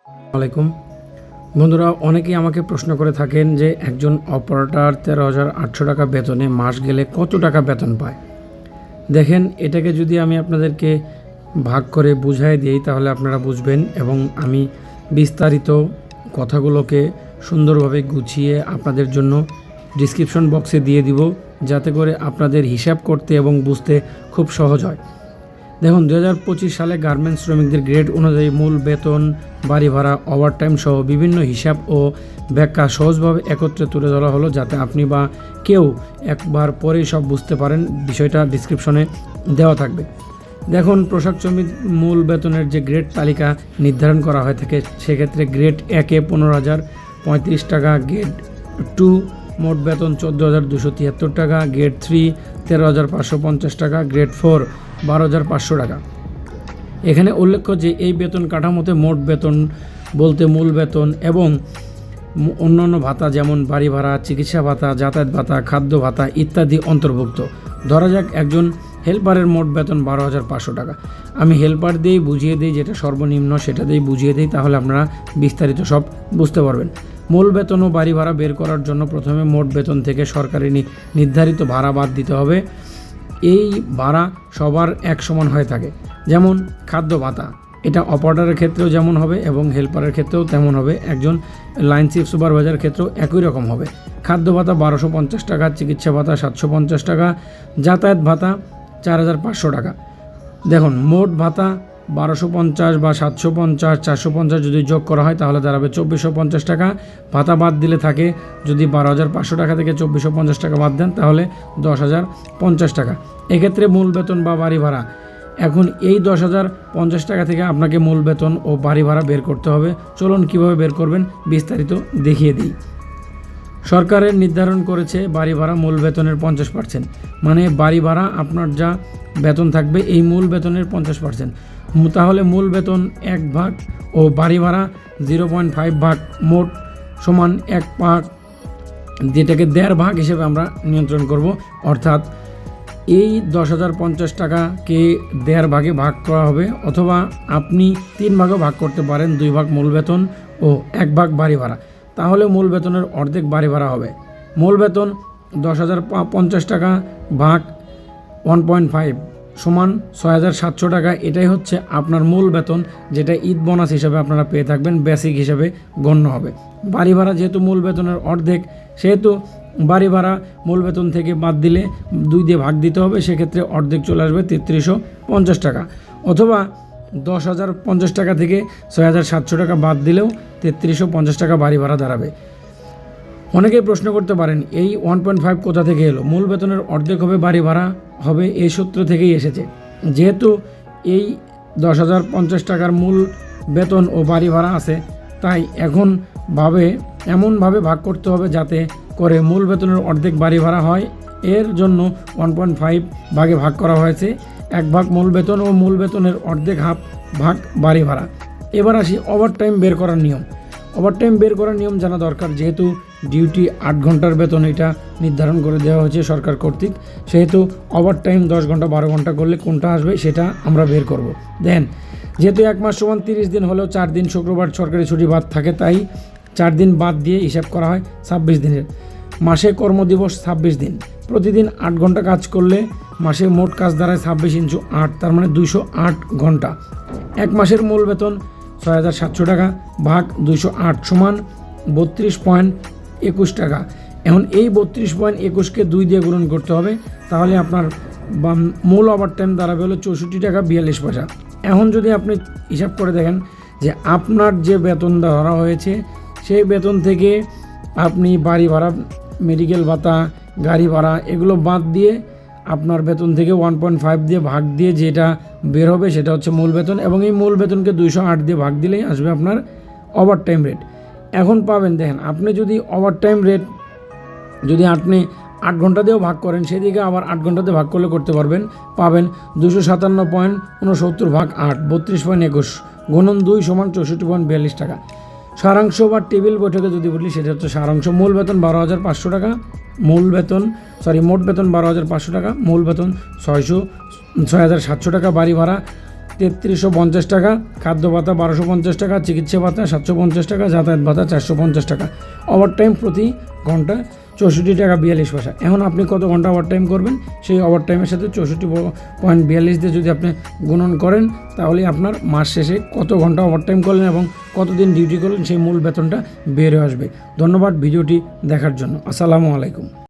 আলাইকুম বন্ধুরা, অনেকেই আমাকে প্রশ্ন করে থাকেন যে একজন অপারেটর 13,800 টাকা বেতনে মাস গেলে কত টাকা বেতন পায়। দেখেন, এটাকে যদি আমি আপনাদেরকে ভাগ করে বুঝাই দিই তাহলে আপনারা বুঝবেন, এবং আমি বিস্তারিত কথাগুলোকে সুন্দরভাবে গুছিয়ে আপনাদের জন্য ডিসক্রিপশন বক্সে দিয়ে দিব, যাতে করে আপনাদের হিসাব করতে এবং বুঝতে খুব সহজ হয়। দেখুন, 2025 সালে গার্মেন্টস শ্রমিকদের গ্রেড অনুযায়ী মূল বেতন, বাড়ি ভাড়া, ওভারটাইম সহ বিভিন্ন হিসাব ও ব্যাখ্যা সহজভাবে একত্রে তুলে ধরা হলো, যাতে আপনি বা কেউ একবার পরেই সব বুঝতে পারেন। বিষয়টা ডিসক্রিপশনে দেওয়া থাকবে। দেখুন, পোশাক শ্রমিক মূল বেতনের যে গ্রেড তালিকা নির্ধারণ করা হয়ে থাকে, সেক্ষেত্রে গ্রেড 1-এ 15,035 টাকা, গ্রেড 2 মোট বেতন 14,273 টাকা, গ্রেড 3 13,550 টাকা, গ্রেড 4 12,500 টাকা। এখানে উল্লেখ্য যে এই বেতন কাঠামোতে মোট বেতন বলতে মূল বেতন এবং অন্যান্য ভাতা যেমন বাড়ি ভাড়া, চিকিৎসা ভাতা, যাতায়াত ভাতা, খাদ্য ভাতা ইত্যাদি অন্তর্ভুক্ত। ধরা যাক একজন হেল্পারের মোট বেতন 12,500 টাকা। আমি হেল্পার দিয়েই বুঝিয়ে দিই, যেটা সর্বনিম্ন সেটা দিয়েই বুঝিয়ে দিই, তাহলে আপনারা বিস্তারিত সব বুঝতে পারবেন। মূল বেতন ও বাড়ি ভাড়া বের করার জন্য প্রথমে মোট বেতন থেকে সরকারি নির্ধারিত ভাড়া বাদ দিতে হবে। এই ভাড়া সবার এক সমান হয়ে থাকে। যেমন খাদ্য ভাতা, এটা অপারেটরের ক্ষেত্রেও যেমন হবে এবং হেল্পারের ক্ষেত্রেও তেমন হবে। একজন লাইন শিফট সুপারভাইজারের ক্ষেত্রেও একই রকম হবে। খাদ্য ভাতা 1,250 টাকা, চিকিৎসা ভাতা 750 টাকা, যাতায়াত ভাতা 4,500 টাকা। দেখুন, মোট ভাতা 1,250 বা 750, 450 যদি যোগ করা হয় তাহলে দাঁড়াবে 2,450 টাকা। ভাতা বাদ দিলে থাকে, যদি 12,500 টাকা থেকে 2,450 টাকা বাদ দেন তাহলে 10,050 টাকা। এক্ষেত্রে মূল বেতন বা বাড়ি ভাড়া, এখন এই 10,050 টাকা থেকে আপনাকে মূল বেতন ও বাড়ি ভাড়া বের করতে হবে। চলুন কীভাবে বের করবেন বিস্তারিত দেখিয়ে দিই। সরকারের নির্ধারণ করেছে বাড়ি ভাড়া মূল বেতনের 50%, মানে বাড়ি ভাড়া আপনার যা বেতন থাকবে এই মূল বেতনের 50%। তাহলে মূল বেতন 1 ভাগ ও বাড়ি ভাড়া 0.5 ভাগ মোট সমান 1 ভাগ, যেটাকে 1.5 ভাগ হিসেবে আমরা নিয়ন্ত্রণ করব। অর্থাৎ এই 10,050 টাকাকে 1.5 ভাগে ভাগ করা হবে, অথবা আপনি 3 ভাগও ভাগ করতে পারেন, 2 ভাগ মূল বেতন ও 1 ভাগ বাড়ি ভাড়া। তাহলে মূল বেতনের অর্ধেক বাড়ি ভাড়া হবে। মূল বেতন 10,050 টাকা ভাগ 1.5 সমান 6,700 টাকা। এটাই হচ্ছে আপনার মূল বেতন, যেটা ঈদ বোনাস হিসাবে আপনারা পেয়ে থাকবেন, বেসিক হিসাবে গণ্য হবে। বাড়ি ভাড়া যেহেতু মূল বেতনের অর্ধেক, সেহেতু বাড়ি ভাড়া মূল বেতন থেকে বাদ দিলে 2 দিয়ে ভাগ দিতে হবে, সেক্ষেত্রে অর্ধেক চলে আসবে 3,350 টাকা। অথবা 10,050 টাকা থেকে 6,700 টাকা বাদ দিলেও 3,350 টাকা বাড়ি ভাড়া দাঁড়াবে। অনেকেই প্রশ্ন করতে পারেন, এই 1.5 কোথা থেকে এলো? মূল বেতনের অর্ধেক হবে বাড়ি ভাড়া হবে, এই সূত্র থেকেই এসেছে। যেহেতু এই 10,050 টাকার মূল বেতন ও বাড়ি ভাড়া আছে, তাই এমনভাবে ভাগ করতে হবে যাতে করে মূল বেতনের অর্ধেক বাড়ি ভাড়া হয়। এর জন্য 1.5 ভাগে ভাগ করা হয়েছে। 1 ভাগ মূল বেতন ও মূল বেতনের অর্ধেক হাফ ভাগ বাড়ি ভাড়া। এবার আসি ওভারটাইম বের করার নিয়ম। ওভারটাইম বের করার নিয়ম জানা দরকার, যেহেতু ডিউটি 8 ঘন্টার বেতন এটা নির্ধারণ করে দেওয়া হয়েছে সরকার কর্তৃক, সেহেতু ওভারটাইম 10 ঘন্টা 12 ঘন্টা করলে কোনটা আসবে সেটা আমরা বের করব। দেন, যেহেতু 1 মাস সমান 30 দিন হলেও 4 দিন শুক্রবার সরকারি ছুটি বাদ থাকে, তাই 4 দিন বাদ দিয়ে হিসাব করা হয় 26 দিনের। মাসে কর্মদিবস 26 দিন। প্রতিদিন 8 ঘন্টা কাজ করলে মাসে মোট কাজ দাঁড়ায় 26 × 8, তার মানে 208 ঘন্টা। 1 মাসের মূল বেতন 6,700 টাকা ভাগ 208 সমান 32.21 টাকা। এখন এই 32.21কে 2 দিয়ে গুণন করতে হবে, তাহলে আপনার মূল ওভারটাইম দাঁড়াবে হলো 64 টাকা 42 পয়সা। এখন যদি আপনি হিসাব করে দেখেন যে আপনার যে বেতন ধরা হয়েছে, সেই বেতন থেকে আপনি বাড়ি ভাড়া, মেডিকেল ভাতা, গাড়ি ভাড়া এগুলো বাদ দিয়ে আপনার বেতন থেকে 1.5 দিয়ে ভাগ দিয়ে যেটা বের হবে সেটা হচ্ছে মূল বেতন, এবং এই মূল বেতনকে 208 দিয়ে ভাগ দিলেই আসবে আপনার ওভারটাইম রেট। এখন পাবেন, দেখেন, আপনি যদি ওভারটাইম রেট যদি আপনি 8 ঘন্টা দিয়েও ভাগ করেন, সেদিকে আবার 8 ঘন্টাতে ভাগ করলে করতে পাবেন 257.69 ভাগ 8 32.21 গুণন 2 সমান 64.42 টাকা। সারাংশ বা টেবিল বৈঠকে যদি বলি, সেটা হচ্ছে সারাংশ। মূল বেতন 12,500 টাকা, মোট বেতন 12,500 টাকা, মূল বেতন 6,700 টাকা, বাড়ি ভাড়া 3350 টাকা, খাদ্য ভাতা 1250 টাকা, চিকিৎসা ভাতা 750 টাকা, যাতায়াত ভাতা 450 টাকা, ওভারটাইম প্রতি ঘন্টা 64 টাকা 42 পয়সা। এখন আপনি কত ঘন্টা ওভারটাইম করবেন, সেই ওভারটাইমের সাথে 64.42 দিয়ে যদি আপনি গুণন করেন, তাহলে আপনার মাস শেষে কত ঘন্টা ওভারটাইম করলেন এবং কতদিন ডিউটি করলেন সেই মূল বেতনটা বের হয়ে আসবে। ধন্যবাদ ভিডিওটি দেখার জন্য। আসসালামু আলাইকুম।